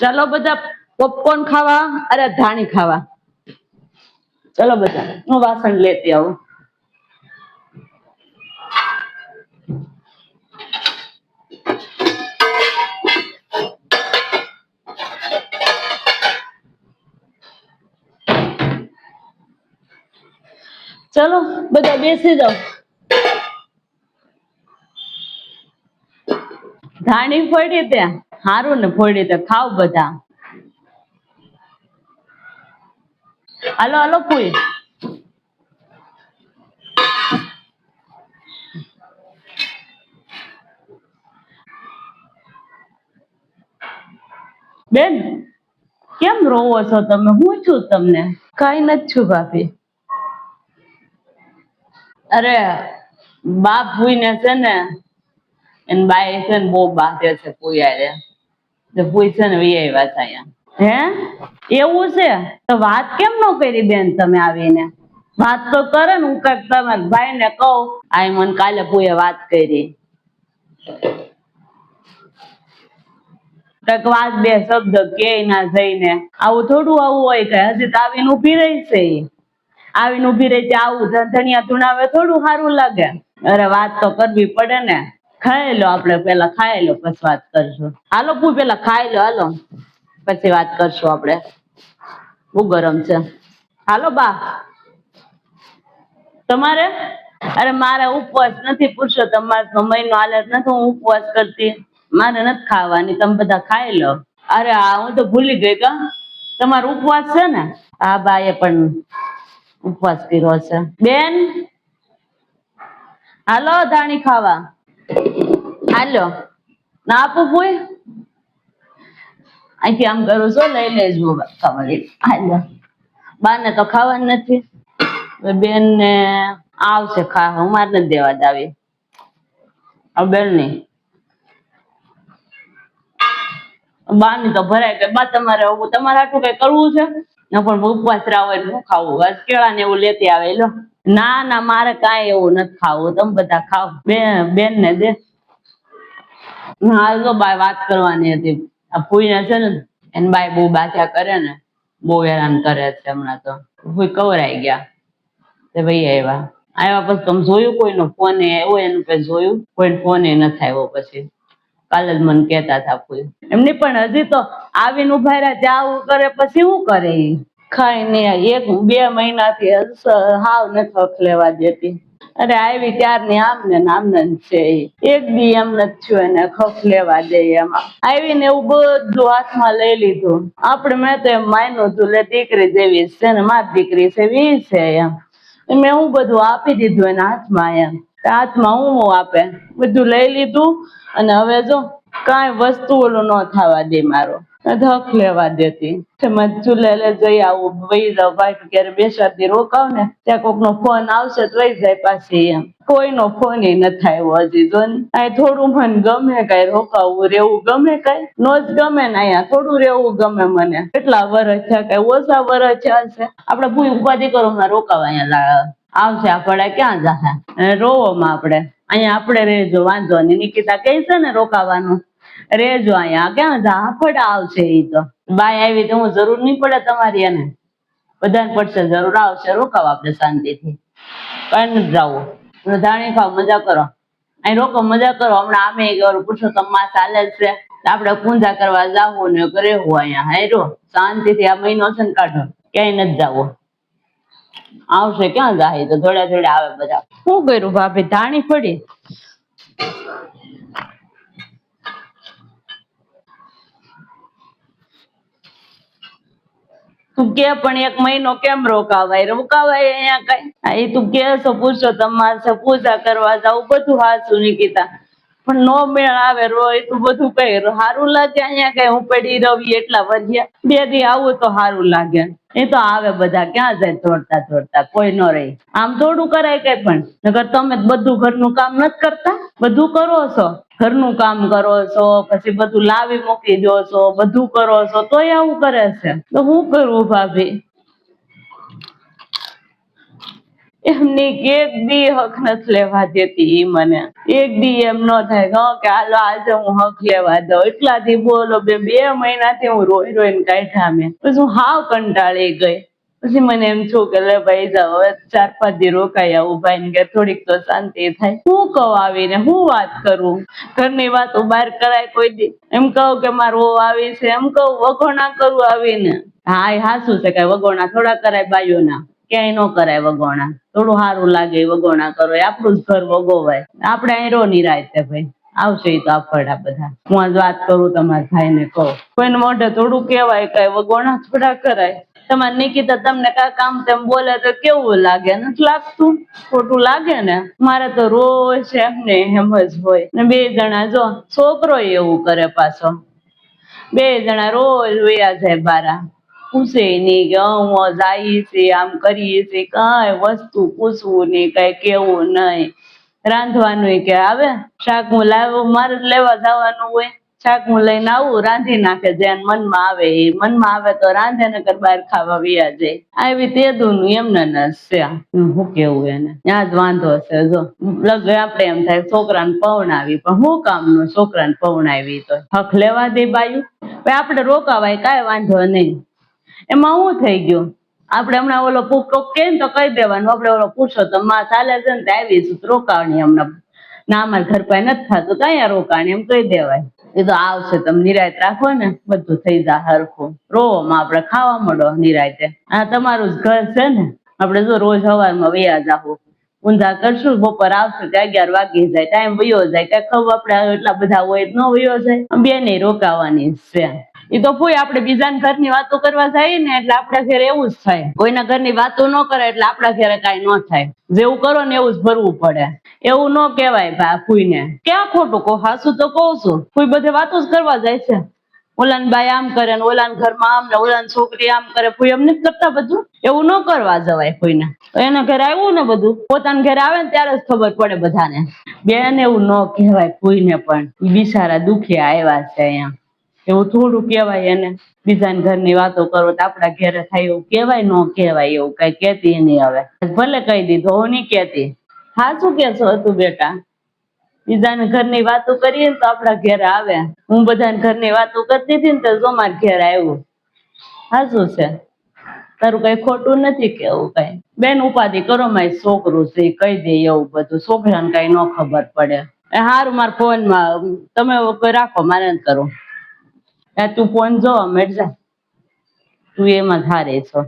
चलो बधा पॉपकॉर्न खावा अरे धाणी खावा। चलो बधा हूँ वासण लेती आऊं। चलो बधा बेसी जाओ। धाणी फोड़ी त्या हारू ने फोड़ी ते खाओ बधा। हालो हालो पुई बेन केम रोवो छो तमे? हूँ छू तमने? कई नथी छू भाभी। अरे बाप हुई ने छे ने एन बाई छे ने बो बाधे छे पुई आरे तो पुई छे ने वी आव्या छे अहींया। हे एवुं छे तो वात केम न करी बेन तमे आवीने? बात तो करे ने हूँ कईक तमे भाई ने कहूं आई मन काले पुए बात करी कईक वात बे शब्द के ना जईने आवुं थोडुं आवुं होय के हजी तो आवीने ऊभी रही छे आवीने ऊभी रही ते आवुं धनिया धुणावे थोडुं सारूं लागे। अरे बात तो करवी पड़े ने। खाई लो आपणे पेला खाई लो पछी बात करशुं। हालो पू पेला खाई लो हालो पछी बात करशुं आपणे। बहु गरम छे। हालो बा तमारे? अरे मारे उपवास नथी पुरुषोत्तम मासनो महीनो हाले नथी हूँ उपवास करती मारे नथी खावानी तमे बधा खाई लो। अरे हाँ हूँ तो भूली गई का तमारो उपवास छे ने? आ बाए पण उपवास कर्यो छे। बेन हालो धाणी खावा हालो ना आपू पुई અહીંથી આમ કરું છો લઈ લેજો ખાવા હાલો બાને તો ખાવાનું નથી બેન ને આવશે ખાવા હું મારે નથી દેવા દાવી બેન ની બાની તો ભરાય કે બા તમારે હાટું કઈ કરવું છે ન પણ ઉપવાસ રાવો એટલે હું ખાવું બસ કેળા ને એવું લેતી આવે લો ના ના મારે કાંઈ એવું નથી ખાવું તમે બધા ખાવ બેન ને દે હા જો બા વાત કરવાની હતી આ ફૂઈને છે ને એને બાઈ બહુ બાધા કરે ને બહુ હેરાન કરે છે હમણાં તો ફૂઈ કવરાઈ ગયા તે ભાઈ આવ્યા પછી તમે જોયું કોઈનો ફોન આવ્યો એનું કઈ જોયું કોઈ ફોન નથી આવ્યો પછી કાલે જ મને કહેતા હતા ફૂઈ એમની પણ હજી તો આવીને ઉભા રહ્યા ત્યાં આવું કરે પછી શું કરે ઈ ખાઈ નહીં 1-2 મહિનાથી હાવ નથી હક લેવા દેતી અરે આવી ત્યારની આમને છે એક દી એમ નથી થયું એને ખફ લેવા દે એમાં આવીને એવું બધું હાથમાં લઈ લીધું આપણે મેં તો એમ માન્યું હતું લે દીકરી જેવી છે ને મારી દીકરી છે વી છે એમ મેં હું બધું આપી દીધું એના હાથમાં એમ હાથમાં હું આપે બધું લઈ લીધું અને હવે જો કાંઈ વસ્તુ ઓલું ન થવા દે મારો હક લેવા દેતી ચૂલે જઈ આવું વહી જાવ ભાઈ ક્યારે બેસાડતી રોકાવ ને ત્યાં કોક નો ફોન આવશે તો વહી જાય પાછી એમ કોઈનો ફોન નથી આવ્યો હજી જો ને થોડું મને ગમે કઈ રોકાવું રેવું ગમે કઈ નો જ ગમે ને અહીંયા થોડું રેવું ગમે મને કેટલા વર્ષ છે કઈ ઓછા વર્ષ છે આપડે ભૂઈ ઉપાધિ કરો રોકાવા અહીંયા આવશે આપણે ક્યાં જશે રોવોમાં આપણે અહીંયા આપણે રેજો વાંધો નહીં નિકિતા કહે છે ને રોકાવાનું રેજો અહીંયા ક્યાં ઝાફડા આવશે ઈ તો બાય આવી તો હું જરૂર નહીં પડે તમારી એને બધાને પડશે જરૂર આવશે રોકાવ આપણે શાંતિથી કઈ નથી જવું ધાણી ખાવ મજા કરો અહીં રોકો મજા કરો હમણાં આમે પુરુષોત્તમ માસ ચાલે છે આપણે પૂજા કરવા જવું ને રહેવું અહીંયા હાયરો શાંતિથી આ મહિનો છે ને કાઢો ક્યાંય નથી જવું આવશે ક્યાં જાય તો થોડા થોડા આવે બધા શું કર્યું ભાભી ધાણી પડી તું કે પણ 1 મહિનો કેમ રોકાવાય અહીંયા કઈ તું કે છો પુરુષોત્તમ માસે પૂજા કરવા જાવ બધું હાચું નિકિતા પણ નો મેળ આવે રોય તું બધું કઈ સારું લાગે અહીંયા કઈ હું પડી રવી એટલા વધ્યા 2 દી આવું તો સારું લાગે એ તો આવે બધા ક્યાં જાય દોડતા કોઈ ન રહી આમ થોડું કરાય કઈ પણ નકર તમે બધું ઘરનું કામ નથી કરતા બધું કરો છો ઘરનું કામ કરો છો પછી બધું લાવી મૂકી દો છો બધું કરો છો તોય આવું કરે છે તો હું કરું ભાભી એમની એક દી હક નથી લેવા દેતી ઈ મને એક દી એમ ન થાય કે હાલો આજે હું હક લેવા દઉં એટલાથી બોલો 2 મહિનાથી હું રોઈ રોઈને કાઢ્યા મેં પછી હું હાવ કંટાળી ગઈ પછી મને એમ થયું કે લે ભાઈ જાવ હવે 4-5 દી રોકાઈ આવું ભાઈ ને કે થોડીક તો શાંતિ થાય હું કહું આવીને હું વાત કરું ઘરની વાતો બહાર કરાય કોઈ દી એમ કહું કે મારો આવી છે એમ કહું વગોણા કરું આવીને હા એ હાસું છે કઈ વગોણા થોડા કરાય બાયોના ક્યાંય ન કરાય વગોણા થોડું સારું લાગે વગોણા કરો આપણું જ ઘર વગોવાય આપણે અહીં રો નિરાયતે ભાઈ આવશે એ તો આપડા બધા હું આજ વાત કરું તમારા ભાઈ ને કહું કોઈને મોઢે થોડું કેવાય કઈ વગોણા થોડા કરાય તમારે નિકિતા તમને કા કામ તેમ બોલે તો કેવું લાગે નથી લાગતું ખોટું લાગે ને મારે તો રોજ એમને એમ જ હોય ને 2 જણા જો છોકરો એવું કરે પાછો 2 જણા રોજ વયા જાય બારા પૂછે નહી કે હું જાય છે આમ કરીએ છે કઈ વસ્તુ પૂછવું નહી કઈ કેવું નહીં રાંધવાનું કે આવે શાક હું લાવું મારે લેવા જવાનું હોય શાક હું લઈને આવું રાંધી નાખે જેને મનમાં આવે એ મનમાં આવે તો રાંધે ને કર બહાર ખાવા વ્યા જાય આવી તેદું એમને ને છે શું કેવું એને ત્યાં જ વાંધો છે જો લગ આપડે એમ થાય છોકરાને પવણાવી પણ હું કામનું છોકરાને પવણાવી તો હક લેવા દે બાયું આપડે રોકાવાય કઈ વાંધો નહીં એમાં શું થઈ ગયું આપડે હમણાં ઓલો કોક કે તો કહી દેવાનું આપડે ઓલો પૂછો તો માં ચાલે છે ને આવીશું રોકાણી હમણાં ના અમારે ઘર પાસે નથી થતું કયા રોકાણી એમ કહી દેવાય એ તો આવશે તમે નિરાયત રાખો ને બધું થઈ જાય હરખું રોવામાં આપડે ખાવા મળો નિરાયતે આ તમારું જ ઘર છે ને આપડે જો રોજ સવારમાં વયા જાવું ઊંધા કરશું બપોર આવશે ત્યાં 11 વાગી જાય ટાઈમ વયો જાય કઈ ખબર આપડે એટલા બધા હોય ન વયો જાય બે ને રોકાવાની છે એ તો કોઈ આપડે બીજાના ઘરની વાતો કરવા જાય ને એટલે આપડા ઘરે એવું જ થાય કોઈના ઘરની વાતો ન કરે એટલે આપડા ઘરે કઈ ન થાય જેવું કરો ને એવું જ ભરવું પડે એવું ન કેવાય ભા ફૂઈને ક્યાં ખોટું કહો હાસું તો કહું છું ફૂઈ બધે વાતો જ કરવા જાય છે ઓલાન બાઈ આમ કરે ને ઓલાન ઘરમાં આમ ને ઓલાન છોકરી આમ કરે ફૂઈ એમ નથી કરતા બધું એવું ન કરવા જવાય ફૂઈને એના ઘરે આવ્યું ને બધું પોતાના ઘરે આવે ને ત્યારે જ ખબર પડે બધાને બેન એવું ન કહેવાય ફૂઈને પણ બિચારા દુખિયા આવ્યા છે અહીંયા એવું થોડું કેવાય એને બીજાના ઘરની વાતો કરો તો આપડા ઘરે થાય એવું કેવાય ન કેવાય એવું કઈ કેતી નહીં હવે ભલે કહી દીધું હું નહીં કેતી હા શું કેશો હતું બેટા બીજાના ઘરની વાતો કરીએ ને તો આપડા ઘરે આવે હું બધાના ઘરની વાતો કરતી હતી ને તો જો મારા ઘરે આવ્યું હા શું છે તારું કઈ ખોટું નથી કેવું કઈ બેન ઉપાધિ કરો મારી છોકરું છે કહી દે એવું બધું છોકરાને કઈ ન ખબર પડે હારું મારા ફોનમાં તમે કોઈ રાખો મારે ન કરું તું ફોન જોવા મેળ જા તું એમાં હારે છો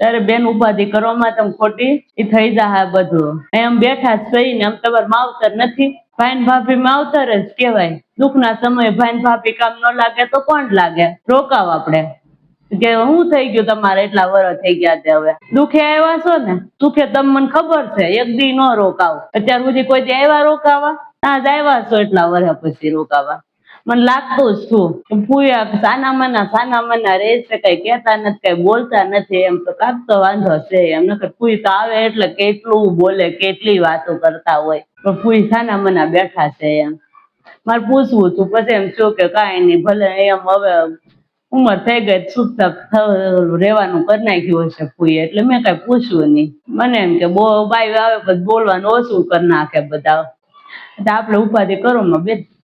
ત્યારે બેન ઉપાધિ કરવામાં તમે ખોટી એ થઈ જાય બધું એમ બેઠા સહી ને એમ તમારે માવતર નથી ભાઈ ભાભી માવતર જ કેવાય દુઃખ ના સમયે ભાઈ ભાભી કામ ન લાગે તો કોણ લાગે રોકાવ આપડે કે શું થઈ ગયું તમારે એટલા વર્ષ થઈ ગયા છે હવે દુખે આવ્યા છો ને દુખે તમને મને ખબર છે એક દી ન રોકાવ અત્યાર સુધી કોઈ દી આવ્યા રોકાવા આજ આવ્યા છો એટલા વર્ષ પછી રોકાવા મને લાગતું જ છું પૂયા સાના મના રે છે કઈ કેતા નથી કઈ બોલતા નથી એમ તો કાક તો વાંધો છે એમ નકર પૂઈ તો આવે એટલે કેટલું બોલે કેટલી વાતો કરતા હોય પણ પૂઈ સાના મના બેઠા છે એમ મારે પૂછવું હતું પછી એમ શું કે કઈ નઈ ભલે એમ હવે ઉંમર થઈ ગઈ ચૂપચાપ રેવાનું કરી નાખ્યું હશે પૂઈએ એટલે મેં કઈ પૂછ્યું નહીં મને એમ કે બહુ બાઈ આવે પછી બોલવાનું ઓછું કરી નાખે બધા આપડે ઉપાધિ કરો માં બે